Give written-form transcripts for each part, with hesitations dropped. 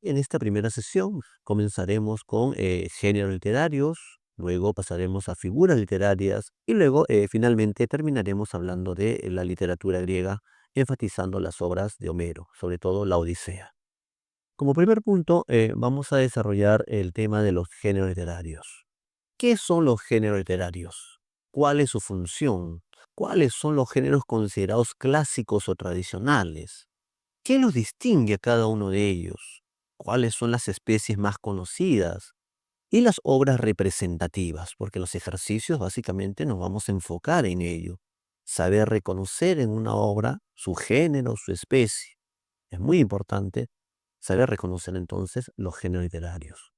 En esta primera sesión comenzaremos con géneros literarios, luego pasaremos a figuras literarias y luego finalmente terminaremos hablando de la literatura griega, enfatizando las obras de Homero, sobre todo la Odisea. Como primer punto, vamos a desarrollar el tema de los géneros literarios. ¿Qué son los géneros literarios? ¿Cuál es su función? ¿Cuáles son los géneros considerados clásicos o tradicionales? ¿Qué los distingue a cada uno de ellos? ¿Cuáles son las especies más conocidas? Y las obras representativas, porque los ejercicios básicamente nos vamos a enfocar en ello. Saber reconocer en una obra su género, su especie. Es muy importante saber reconocer entonces los géneros literarios.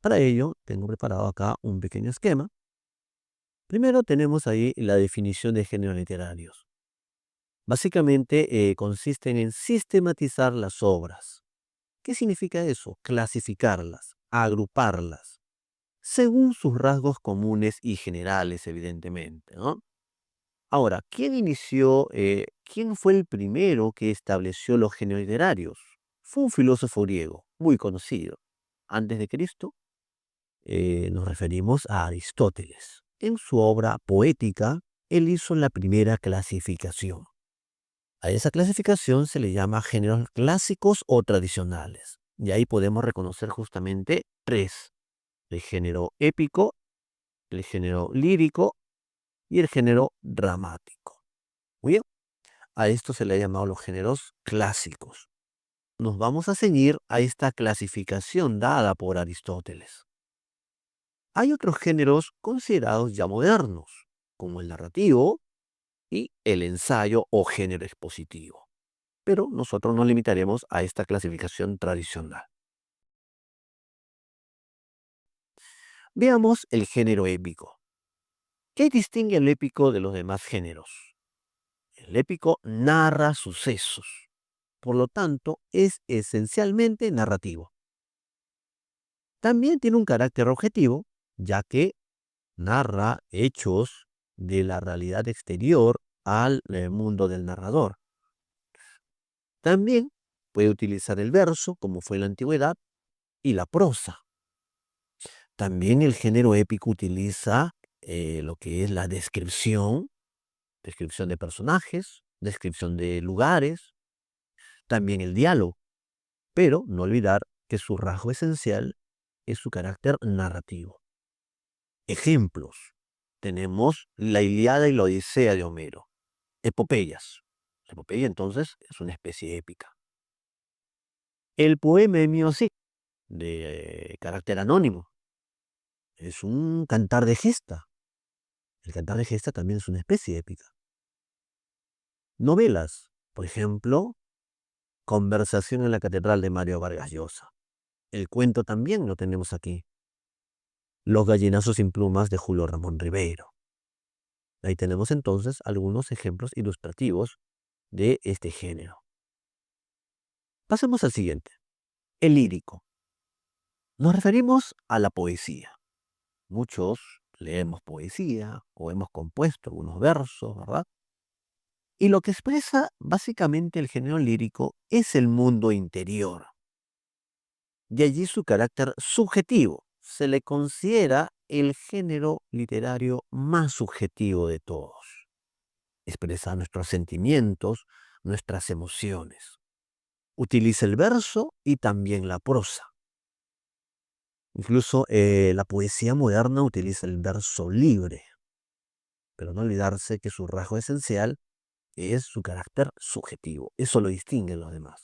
Para ello, tengo preparado acá un pequeño esquema. Primero tenemos ahí la definición de géneros literarios. Básicamente consisten en sistematizar las obras. ¿Qué significa eso? Clasificarlas, agruparlas, según sus rasgos comunes y generales, evidentemente, ¿no? Ahora, quién fue el primero que estableció los géneros literarios? Fue un filósofo griego, muy conocido. Antes de Cristo, nos referimos a Aristóteles. En su obra Poética, él hizo la primera clasificación. A esa clasificación se le llama géneros clásicos o tradicionales. Y ahí podemos reconocer justamente tres: el género épico, el género lírico y el género dramático. Muy bien, a esto se le ha llamado los géneros clásicos. Nos vamos a ceñir a esta clasificación dada por Aristóteles. Hay otros géneros considerados ya modernos, como el narrativo y el ensayo o género expositivo. Pero nosotros nos limitaremos a esta clasificación tradicional. Veamos el género épico. ¿Qué distingue el épico de los demás géneros? El épico narra sucesos, por lo tanto es esencialmente narrativo. También tiene un carácter objetivo, ya que narra hechos de la realidad exterior al mundo del narrador. También puede utilizar el verso, como fue en la antigüedad, y la prosa. También el género épico utiliza lo que es la descripción de personajes, descripción de lugares, también el diálogo, pero no olvidar que su rasgo esencial es su carácter narrativo. Ejemplos: tenemos la Ilíada y la Odisea de Homero, epopeyas. La epopeya entonces es una especie épica. El poema Emio sí, de carácter anónimo, es un cantar de gesta. El cantar de gesta también es una especie épica. Novelas, por ejemplo, Conversación en la Catedral de Mario Vargas Llosa. El cuento también lo tenemos aquí. Los gallinazos sin plumas de Julio Ramón Ribeiro. Ahí tenemos entonces algunos ejemplos ilustrativos de este género. Pasemos al siguiente, el lírico. Nos referimos a la poesía. Muchos leemos poesía o hemos compuesto algunos versos, ¿verdad? Y lo que expresa básicamente el género lírico es el mundo interior. De allí su carácter subjetivo. Se le considera el género literario más subjetivo de todos. Expresa nuestros sentimientos, nuestras emociones. Utiliza el verso y también la prosa. Incluso la poesía moderna utiliza el verso libre, pero no olvidarse que su rasgo esencial es su carácter subjetivo. Eso lo distingue de los demás.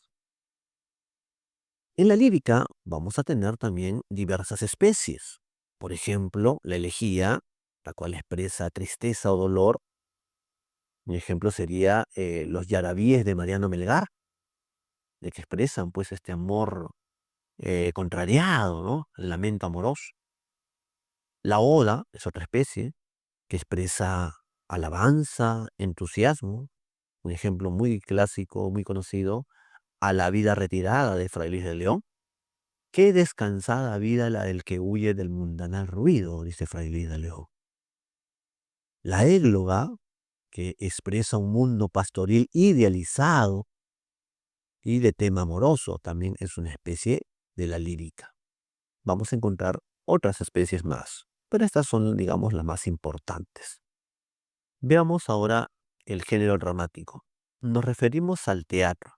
En la lírica vamos a tener también diversas especies. Por ejemplo, la elegía, la cual expresa tristeza o dolor. Un ejemplo sería los yarabíes de Mariano Melgar, de que expresan pues este amor contrariado, ¿no? El lamento amoroso. La oda es otra especie que expresa alabanza, entusiasmo. Un ejemplo muy clásico, muy conocido, A la vida retirada de Fray Luis de León. Qué descansada vida la del que huye del mundanal ruido, dice Fray Luis de León. La égloga, que expresa un mundo pastoril idealizado y de tema amoroso, también es una especie de la lírica. Vamos a encontrar otras especies más, pero estas son, digamos, las más importantes. Veamos ahora el género dramático. Nos referimos al teatro.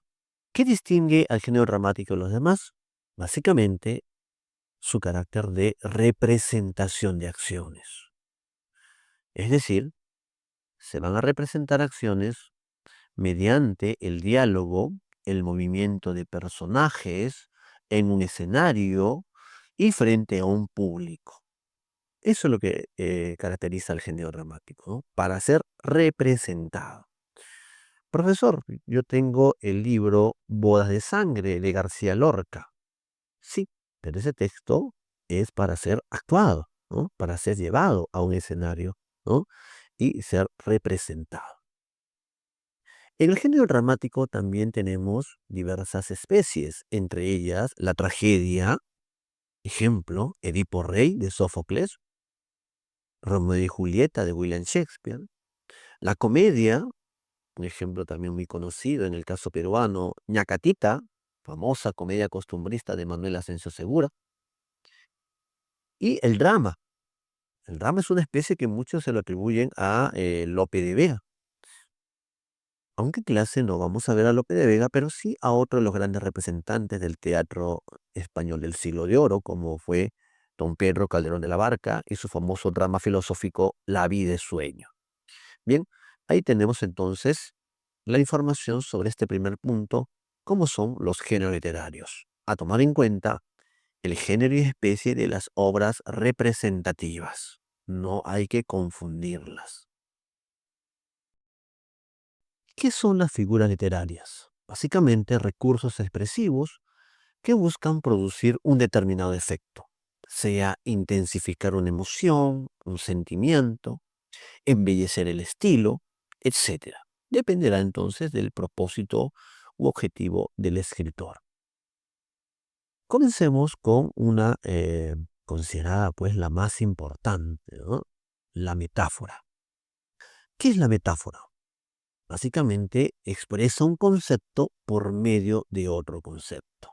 ¿Qué distingue al género dramático de los demás? Básicamente, su carácter de representación de acciones. Es decir, se van a representar acciones mediante el diálogo, el movimiento de personajes en un escenario y frente a un público. Eso es lo que caracteriza al género dramático, ¿no? Para ser representado. Profesor, yo tengo el libro Bodas de Sangre de García Lorca. Sí, pero ese texto es para ser actuado, ¿no? Para ser llevado a un escenario, ¿no? Y ser representado. En el género dramático también tenemos diversas especies, entre ellas la tragedia, ejemplo, Edipo Rey de Sófocles, Romeo y Julieta de William Shakespeare, la comedia, un ejemplo también muy conocido en el caso peruano, Ñacatita, famosa comedia costumbrista de Manuel Asensio Segura, y el drama. El drama es una especie que muchos se lo atribuyen a Lope de Vega. Aunque en clase no vamos a ver a Lope de Vega, pero sí a otro de los grandes representantes del teatro español del siglo de oro, como fue don Pedro Calderón de la Barca y su famoso drama filosófico La vida es sueño. Bien, ahí tenemos entonces la información sobre este primer punto, cómo son los géneros literarios. A tomar en cuenta el género y especie de las obras representativas. No hay que confundirlas. ¿Qué son las figuras literarias? Básicamente recursos expresivos que buscan producir un determinado efecto, sea intensificar una emoción, un sentimiento, embellecer el estilo, etc. Dependerá entonces del propósito u objetivo del escritor. Comencemos con una considerada pues la más importante, ¿no? La metáfora. ¿Qué es la metáfora? Básicamente expresa un concepto por medio de otro concepto.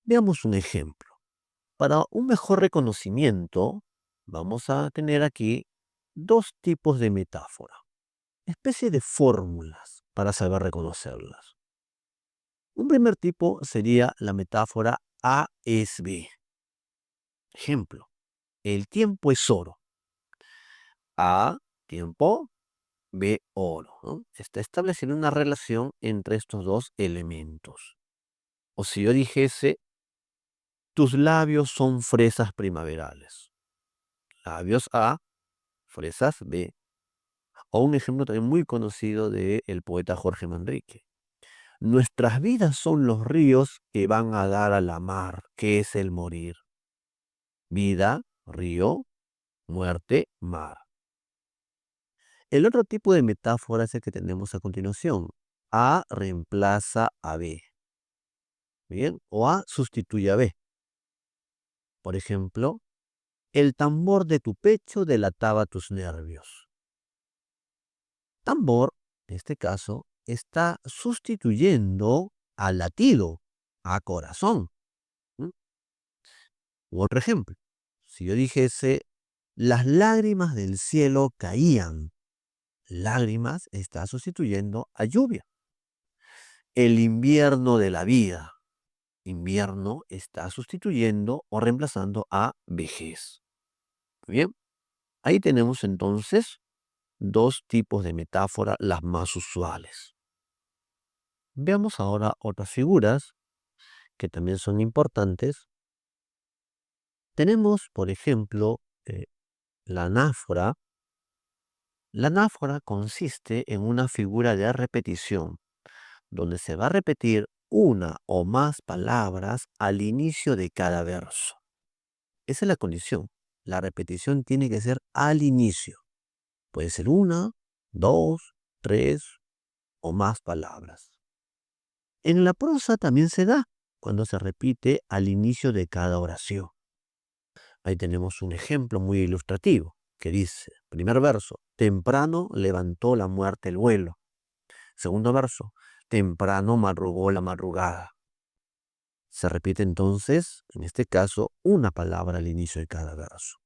Veamos un ejemplo. Para un mejor reconocimiento, vamos a tener aquí dos tipos de metáfora, especie de fórmulas para saber reconocerlas. Un primer tipo sería la metáfora A es B. Ejemplo, el tiempo es oro. A, tiempo, B, oro, ¿no? Se está estableciendo una relación entre estos dos elementos. O si yo dijese, tus labios son fresas primaverales. Labios A, fresas B. O un ejemplo también muy conocido del poeta Jorge Manrique. Nuestras vidas son los ríos que van a dar a la mar, que es el morir. Vida, río, muerte, mar. El otro tipo de metáfora es el que tenemos a continuación. A reemplaza a B. Bien, o A sustituye a B. Por ejemplo, el tambor de tu pecho delataba tus nervios. Tambor, en este caso, está sustituyendo al latido, a corazón. ¿Mm? U otro ejemplo, si yo dijese, las lágrimas del cielo caían, lágrimas está sustituyendo a lluvia. El invierno de la vida, invierno está sustituyendo o reemplazando a vejez. Bien, ahí tenemos entonces dos tipos de metáfora, las más usuales. Veamos ahora otras figuras que también son importantes. Tenemos, por ejemplo, la anáfora. La anáfora consiste en una figura de repetición, donde se va a repetir una o más palabras al inicio de cada verso. Esa es la condición. La repetición tiene que ser al inicio. Puede ser una, dos, tres o más palabras. En la prosa también se da cuando se repite al inicio de cada oración. Ahí tenemos un ejemplo muy ilustrativo que dice, primer verso, temprano levantó la muerte el vuelo. Segundo verso, temprano madrugó la madrugada. Se repite entonces, en este caso, una palabra al inicio de cada verso.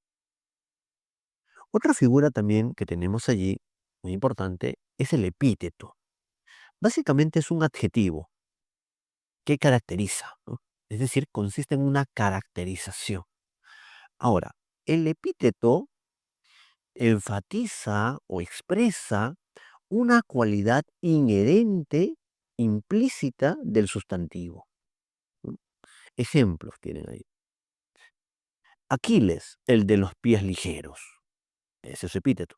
Otra figura también que tenemos allí, muy importante, es el epíteto. Básicamente es un adjetivo que caracteriza, ¿no? Es decir, consiste en una caracterización. Ahora, el epíteto enfatiza o expresa una cualidad inherente, implícita del sustantivo. ¿No? Ejemplos tienen ahí. Aquiles, el de los pies ligeros. Ese es su epíteto.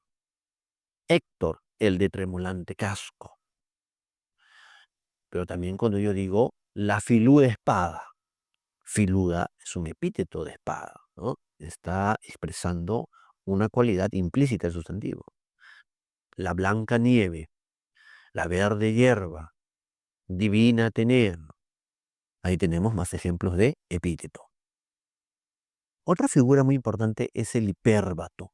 Héctor, el de tremolante casco. Pero también cuando yo digo la filuda espada. Filuda es un epíteto de espada, ¿no? Está expresando una cualidad implícita del sustantivo. La blanca nieve, la verde hierba, divina tener. Ahí tenemos más ejemplos de epíteto. Otra figura muy importante es el hipérbato.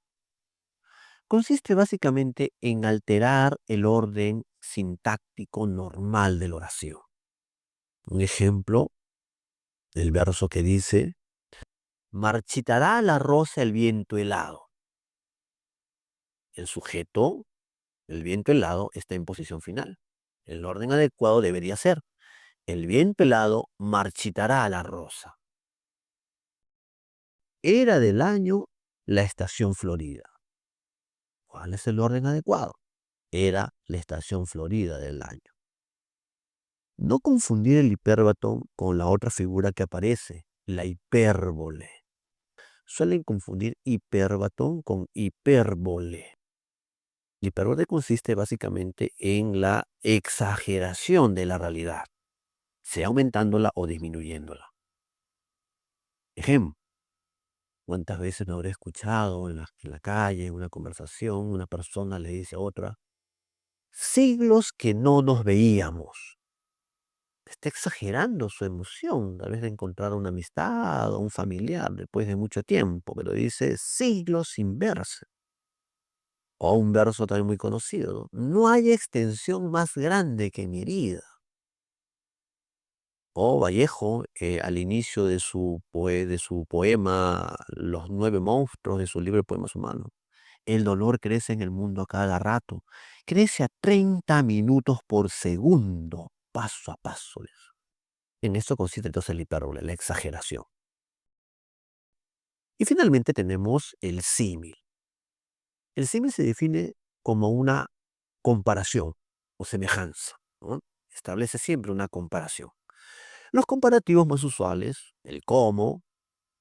Consiste básicamente en alterar el orden sintáctico normal de la oración. Un ejemplo, el verso que dice, marchitará la rosa el viento helado. El sujeto, el viento helado, está en posición final. El orden adecuado debería ser, el viento helado marchitará la rosa. Era del año la estación florida. ¿Cuál es el orden adecuado? Era la estación florida del año. No confundir el hipérbato con la otra figura que aparece, la hipérbole. Suelen confundir hipérbato con hipérbole. La hipérbole consiste básicamente en la exageración de la realidad, sea aumentándola o disminuyéndola. Ejemplo, ¿cuántas veces me habré escuchado en la calle, en una conversación, una persona le dice a otra, siglos que no nos veíamos? Está exagerando su emoción, tal vez de encontrar una amistad o un familiar después de mucho tiempo, pero dice siglos sin verse. O un verso también muy conocido, ¿no? No hay extensión más grande que mi herida. O Vallejo, al inicio de de su poema Los nueve monstruos, de su libro de poemas humanos. El dolor crece en el mundo a cada rato. Crece a 30 minutos por segundo, paso a paso. En esto consiste entonces la hipérbole, la exageración. Y finalmente tenemos el símil. El símil se define como una comparación o semejanza, ¿no? Establece siempre una comparación. Los comparativos más usuales, el cómo,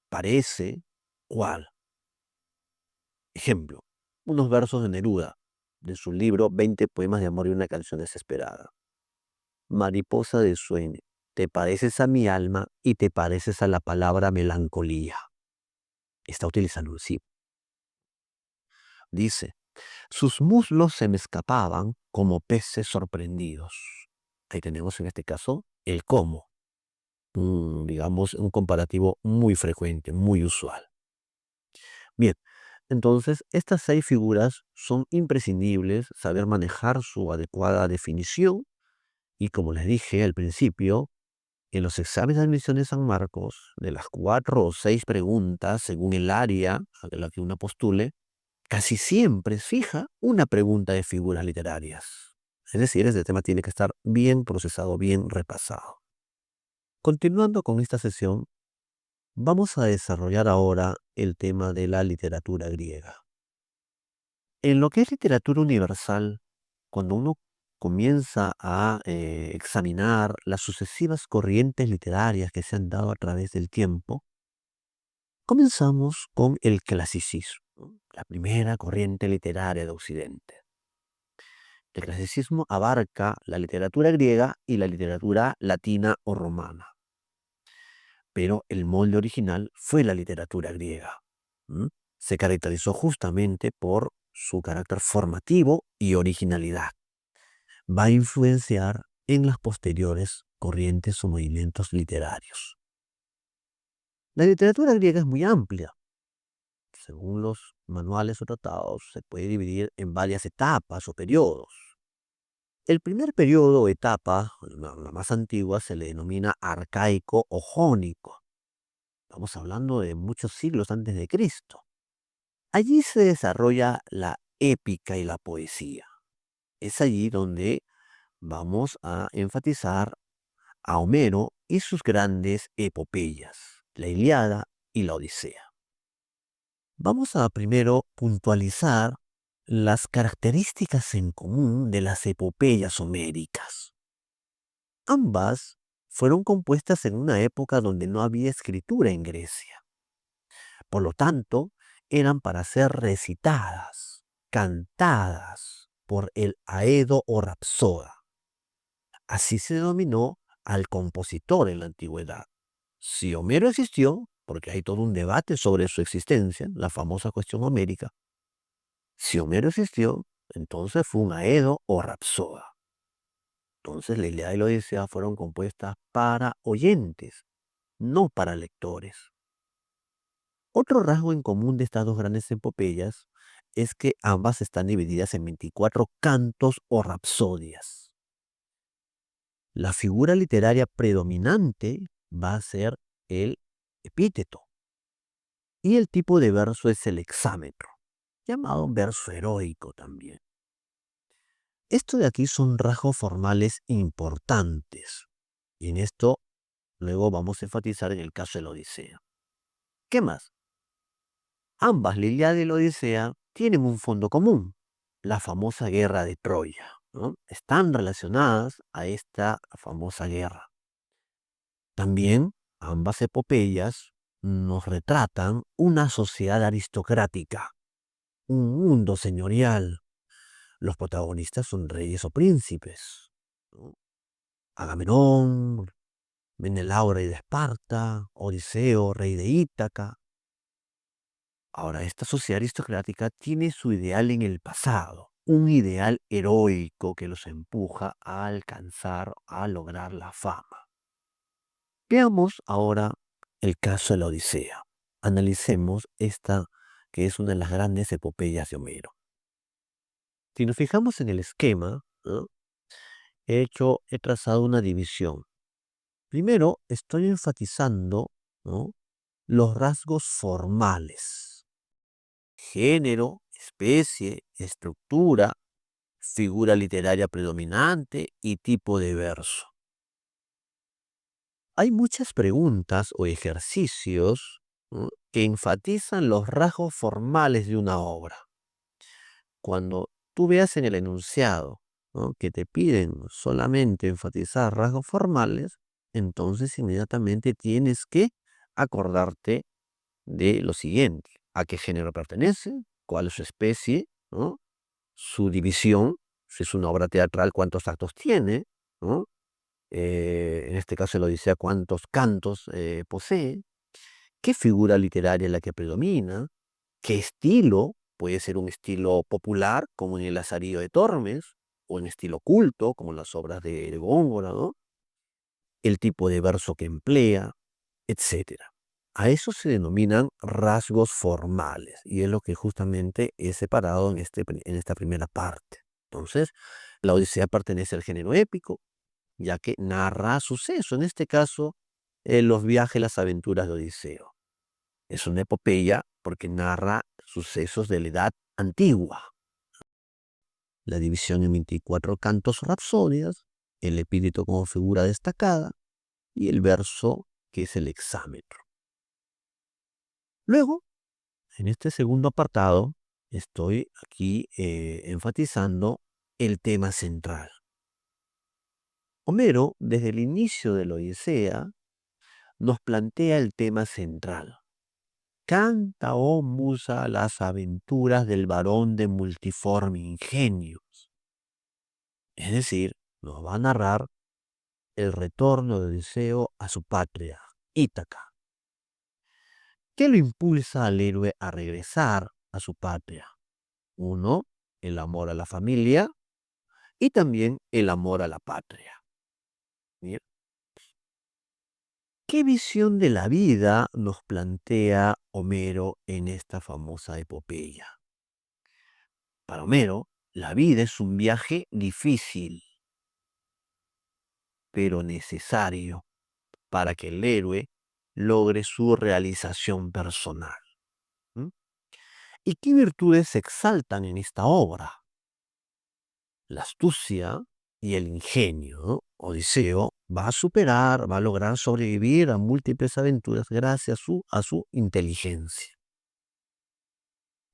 parece, cuál. Ejemplo, unos versos de Neruda, de su libro 20 poemas de amor y una canción desesperada. Mariposa de sueño, te pareces a mi alma y te pareces a la palabra melancolía. Está utilizando un sí. Dice, sus muslos se me escapaban como peces sorprendidos. Ahí tenemos en este caso el cómo. Digamos, un comparativo muy frecuente, muy usual. Bien, entonces estas 6 figuras son imprescindibles saber manejar su adecuada definición y como les dije al principio, en los exámenes de admisión de San Marcos, de las 4 o 6 preguntas, según el área a la que uno postule, casi siempre fija una pregunta de figuras literarias. Es decir, este tema tiene que estar bien procesado, bien repasado. Continuando con esta sesión, vamos a desarrollar ahora el tema de la literatura griega. En lo que es literatura universal, cuando uno comienza a examinar las sucesivas corrientes literarias que se han dado a través del tiempo, comenzamos con el clasicismo, ¿no? La primera corriente literaria de Occidente. El clasicismo abarca la literatura griega y la literatura latina o romana, pero el molde original fue la literatura griega. ¿Mm? Se caracterizó justamente por su carácter formativo y originalidad. Va a influenciar en las posteriores corrientes o movimientos literarios. La literatura griega es muy amplia. Según los manuales o tratados, se puede dividir en varias etapas o periodos. El primer periodo o etapa, la más antigua, se le denomina arcaico o jónico. Estamos hablando de muchos siglos antes de Cristo. Allí se desarrolla la épica y la poesía. Es allí donde vamos a enfatizar a Homero y sus grandes epopeyas, la Ilíada y la Odisea. Vamos a primero puntualizar las características en común de las epopeyas homéricas. Ambas fueron compuestas en una época donde no había escritura en Grecia. Por lo tanto, eran para ser recitadas, cantadas por el aedo o rapsoda. Así se denominó al compositor en la antigüedad. Si Homero existió, porque hay todo un debate sobre su existencia, la famosa cuestión homérica, si Homero existió, entonces fue un aedo o rapsoda. Entonces la Ilíada y la Odisea fueron compuestas para oyentes, no para lectores. Otro rasgo en común de estas dos grandes epopeyas es que ambas están divididas en 24 cantos o rapsodias. La figura literaria predominante va a ser el epíteto y el tipo de verso es el hexámetro, llamado verso heroico también. Esto de aquí son rasgos formales importantes y en esto luego vamos a enfatizar en el caso de la Odisea. ¿Qué más? Ambas, la Ilíada y la Odisea, tienen un fondo común, la famosa guerra de Troya, ¿no? Están relacionadas a esta famosa guerra. También ambas epopeyas nos retratan una sociedad aristocrática, un mundo señorial. Los protagonistas son reyes o príncipes, ¿no? Agamenón, Menelao, rey de Esparta, Odiseo, rey de Ítaca. Ahora, esta sociedad aristocrática tiene su ideal en el pasado, un ideal heroico que los empuja a alcanzar, a lograr la fama. Veamos ahora el caso de la Odisea. Analicemos esta que es una de las grandes epopeyas de Homero. Si nos fijamos en el esquema, ¿no? He trazado una división. Primero, estoy enfatizando, ¿no?, los rasgos formales: género, especie, estructura, figura literaria predominante y tipo de verso. Hay muchas preguntas o ejercicios, ¿no?, que enfatizan los rasgos formales de una obra. Cuando tú veas en el enunciado, ¿no?, que te piden solamente enfatizar rasgos formales, entonces inmediatamente tienes que acordarte de lo siguiente: a qué género pertenece, cuál es su especie, ¿no?, su división, si es una obra teatral, cuántos actos tiene, ¿no? En este caso la Odisea, cuántos cantos posee, qué figura literaria es la que predomina, qué estilo, puede ser un estilo popular, como en el Lazarillo de Tormes, o en estilo culto, como en las obras de Góngora, ¿no?, el tipo de verso que emplea, etcétera. A eso se denominan rasgos formales y es lo que justamente he separado en esta primera parte. Entonces, la Odisea pertenece al género épico, ya que narra sucesos, en este caso, los viajes, las aventuras de Odiseo. Es una epopeya porque narra sucesos de la edad antigua. La división en 24 cantos o rapsodias, el epíteto como figura destacada y el verso que es el hexámetro. Luego, en este segundo apartado, estoy aquí enfatizando el tema central. Homero, desde el inicio de la Odisea, nos plantea el tema central. Canta, oh musa, las aventuras del varón de multiforme ingenio. Es decir, nos va a narrar el retorno de Odiseo a su patria, Ítaca. ¿Qué lo impulsa al héroe a regresar a su patria? Uno, el amor a la familia y también el amor a la patria. Bien. ¿Qué visión de la vida nos plantea Homero en esta famosa epopeya? Para Homero, la vida es un viaje difícil, pero necesario para que el héroe logre su realización personal. ¿M? ¿Y qué virtudes se exaltan en esta obra? La astucia y el ingenio, ¿no? Odiseo va a superar, va a lograr sobrevivir a múltiples aventuras gracias a su inteligencia.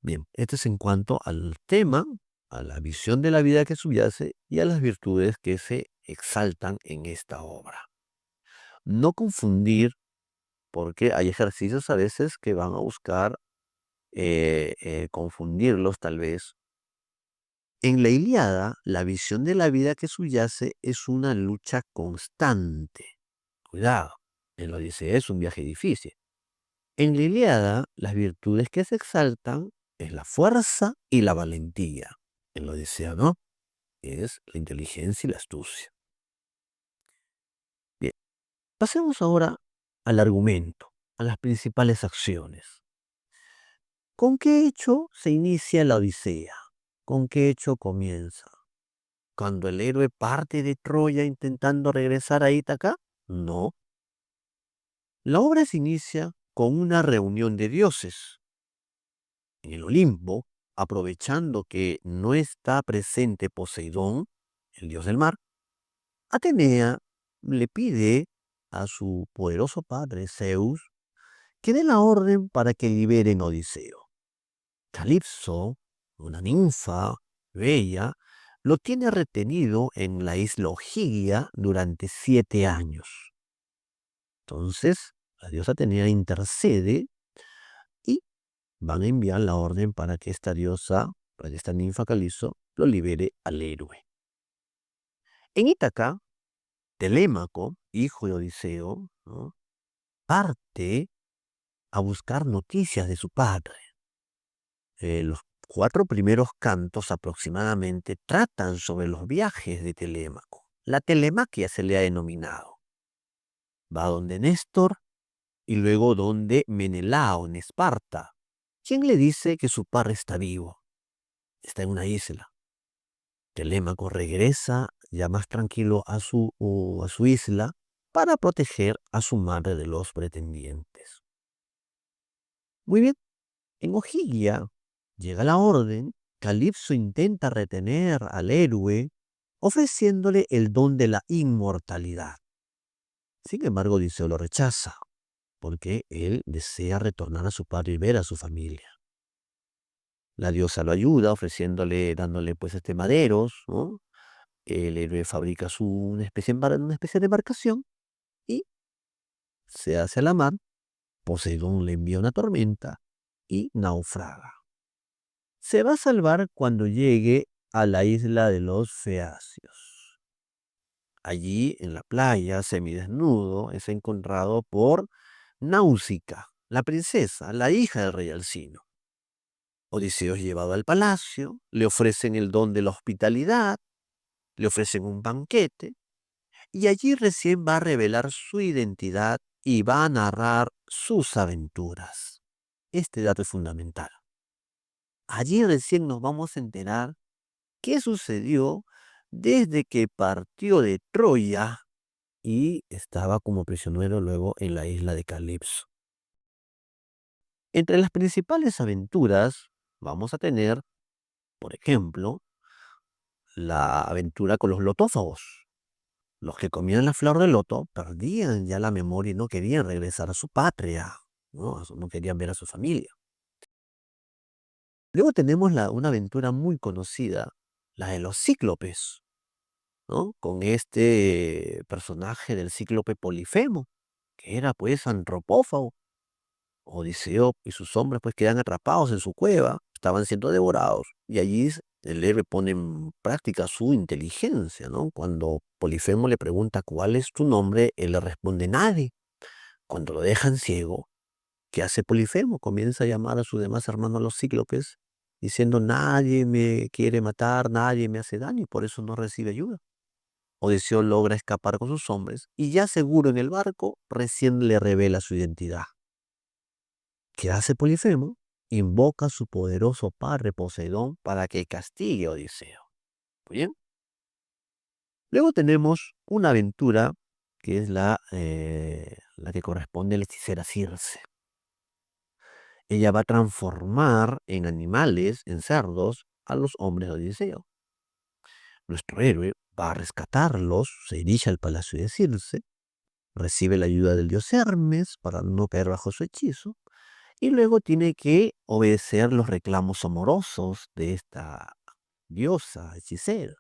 Bien, este es en cuanto al tema, a la visión de la vida que subyace y a las virtudes que se exaltan en esta obra. No confundir, porque hay ejercicios a veces que van a buscar confundirlos tal vez. En la Ilíada, la visión de la vida que subyace es una lucha constante. Cuidado, en la Odisea es un viaje difícil. En la Ilíada, las virtudes que se exaltan es la fuerza y la valentía. En la Odisea no, es la inteligencia y la astucia. Bien, pasemos ahora al argumento, a las principales acciones. ¿Con qué hecho se inicia la Odisea? ¿Con qué hecho comienza? ¿Cuando el héroe parte de Troya intentando regresar a Ítaca? No. La obra se inicia con una reunión de dioses. En el Olimpo, aprovechando que no está presente Poseidón, el dios del mar, Atenea le pide a su poderoso padre Zeus que dé la orden para que liberen a Odiseo. Calipso, una ninfa bella, lo tiene retenido en la isla Ogygia durante 7 años. Entonces, la diosa Atenea intercede y van a enviar la orden para que esta diosa, para que esta ninfa Calipso, lo libere al héroe. En Ítaca, Telémaco, hijo de Odiseo, ¿no?, parte a buscar noticias de su padre. Los 4 primeros cantos aproximadamente tratan sobre los viajes de Telémaco. La telemaquia se le ha denominado. Va donde Néstor y luego donde Menelao en Esparta, quien le dice que su padre está vivo, está en una isla. Telémaco regresa ya más tranquilo a su isla para proteger a su madre de los pretendientes. Muy bien, en Ogygia llega la orden, Calipso intenta retener al héroe ofreciéndole el don de la inmortalidad. Sin embargo, Odiseo lo rechaza, porque él desea retornar a su padre y ver a su familia. La diosa lo ayuda dándole pues maderos, ¿no? El héroe fabrica una especie de embarcación y se hace a la mar. Poseidón le envía una tormenta y naufraga. Se va a salvar cuando llegue a la isla de los Feacios. Allí, en la playa, semidesnudo, es encontrado por Náusica, la princesa, la hija del rey Alcino. Odiseo es llevado al palacio, le ofrecen el don de la hospitalidad, le ofrecen un banquete, y allí recién va a revelar su identidad y va a narrar sus aventuras. Este dato es fundamental. Allí recién nos vamos a enterar qué sucedió desde que partió de Troya y estaba como prisionero luego en la isla de Calipso. Entre las principales aventuras vamos a tener, por ejemplo, la aventura con los lotófagos. Los que comían la flor de loto perdían ya la memoria y no querían regresar a su patria, no querían ver a su familia. Luego tenemos una aventura muy conocida, la de los cíclopes, ¿no? Con este personaje del cíclope Polifemo, que era pues antropófago. Odiseo y sus hombres pues quedan atrapados en su cueva, estaban siendo devorados, y allí el héroe pone en práctica su inteligencia, ¿no? Cuando Polifemo le pregunta cuál es tu nombre, él le responde nadie. Cuando lo dejan ciego, ¿qué hace Polifemo? Comienza a llamar a sus demás hermanos los cíclopes, diciendo nadie me quiere matar, nadie me hace daño, y por eso no recibe ayuda. Odiseo logra escapar con sus hombres, y ya seguro en el barco, recién le revela su identidad. ¿Qué hace Polifemo? Invoca a su poderoso padre Poseidón para que castigue a Odiseo. Muy bien. Luego tenemos una aventura que es la que corresponde a la hechicera Circe. Ella va a transformar en animales, en cerdos, a los hombres de Odiseo. Nuestro héroe va a rescatarlos, se dirige al palacio de Circe, recibe la ayuda del dios Hermes para no caer bajo su hechizo, y luego tiene que obedecer los reclamos amorosos de esta diosa hechicera,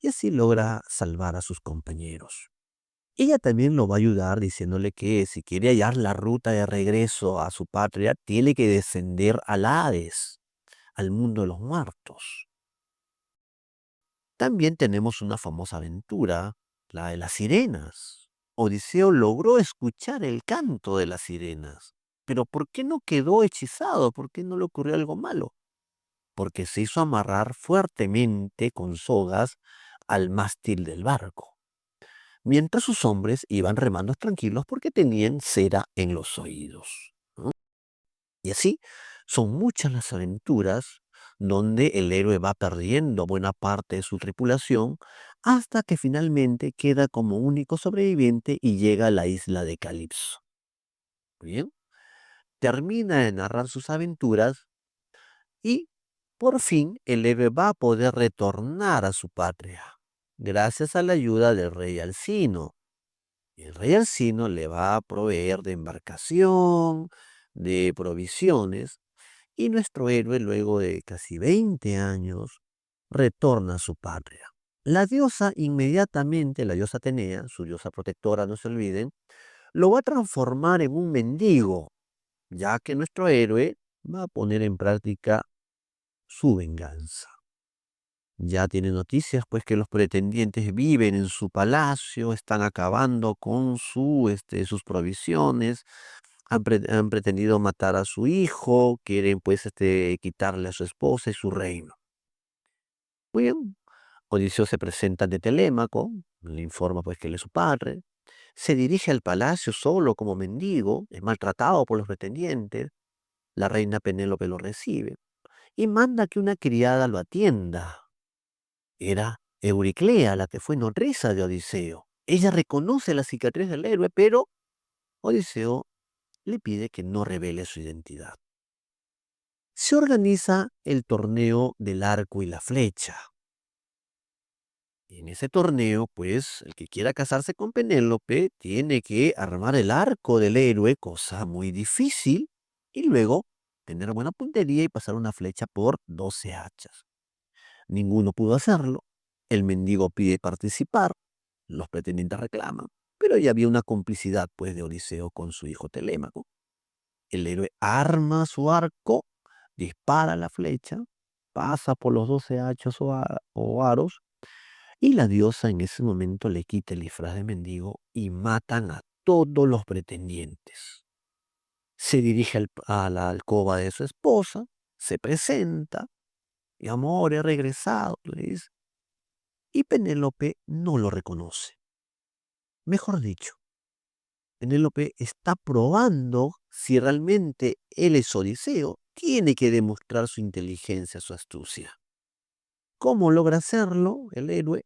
y así logra salvar a sus compañeros. Ella también lo va a ayudar diciéndole que si quiere hallar la ruta de regreso a su patria, tiene que descender al Hades, al mundo de los muertos. También tenemos una famosa aventura, la de las sirenas. Odiseo logró escuchar el canto de las sirenas. Pero ¿por qué no quedó hechizado? ¿Por qué no le ocurrió algo malo? Porque se hizo amarrar fuertemente con sogas al mástil del barco, mientras sus hombres iban remando tranquilos porque tenían cera en los oídos, ¿no? Y así son muchas las aventuras donde el héroe va perdiendo buena parte de su tripulación hasta que finalmente queda como único sobreviviente y llega a la isla de Calipso. Bien, termina de narrar sus aventuras y por fin el héroe va a poder retornar a su patria, gracias a la ayuda del rey Alcino. El rey Alcino le va a proveer de embarcación, de provisiones, y nuestro héroe, luego de casi 20 años, retorna a su patria. La diosa inmediatamente, la diosa Atenea, su diosa protectora, no se olviden, lo va a transformar en un mendigo, ya que nuestro héroe va a poner en práctica su venganza. Ya tiene noticias, pues, que los pretendientes viven en su palacio, están acabando con sus provisiones, han pretendido matar a su hijo, quieren, pues, quitarle a su esposa y su reino. Muy bien, Odiseo se presenta ante Telémaco, le informa, pues, que él es su padre, se dirige al palacio solo como mendigo, es maltratado por los pretendientes, la reina Penélope lo recibe y manda que una criada lo atienda. Era Euriclea la que fue nodriza de Odiseo. Ella reconoce la cicatriz del héroe, pero Odiseo le pide que no revele su identidad. Se organiza el torneo del arco y la flecha. Y en ese torneo, pues, el que quiera casarse con Penélope tiene que armar el arco del héroe, cosa muy difícil, y luego tener buena puntería y pasar una flecha por 12 hachas. Ninguno pudo hacerlo. El mendigo pide participar, los pretendientes reclaman, pero ya había una complicidad, pues, de Odiseo con su hijo Telémaco. El héroe arma su arco, dispara la flecha, pasa por los 12 hachos o aros, y la diosa en ese momento le quita el disfraz de mendigo y matan a todos los pretendientes. Se dirige a la alcoba de su esposa, se presenta, y amor, he regresado, le dice, y Penélope no lo reconoce. Mejor dicho, Penélope está probando si realmente él es Odiseo, tiene que demostrar su inteligencia, su astucia. ¿Cómo logra hacerlo el héroe?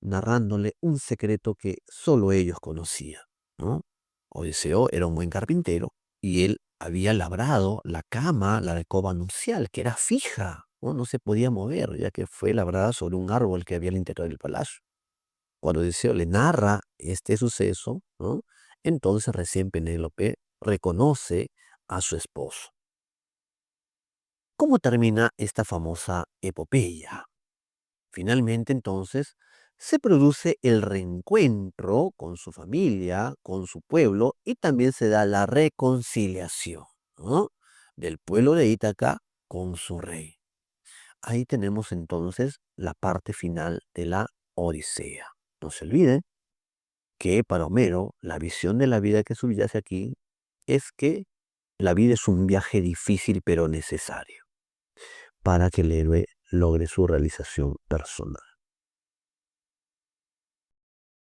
Narrándole un secreto que solo ellos conocían, ¿no? Odiseo era un buen carpintero y él había labrado la cama, la alcoba nupcial, que era fija, ¿no? No se podía mover, ya que fue labrada sobre un árbol que había al interior del palacio. Cuando Odiseo le narra este suceso, ¿no? Entonces recién Penélope reconoce a su esposo. ¿Cómo termina esta famosa epopeya? Finalmente, entonces, se produce el reencuentro con su familia, con su pueblo, y también se da la reconciliación, ¿no? Del pueblo de Ítaca con su rey. Ahí tenemos entonces la parte final de la Odisea. No se olviden que para Homero la visión de la vida que subyace aquí es que la vida es un viaje difícil pero necesario para que el héroe logre su realización personal.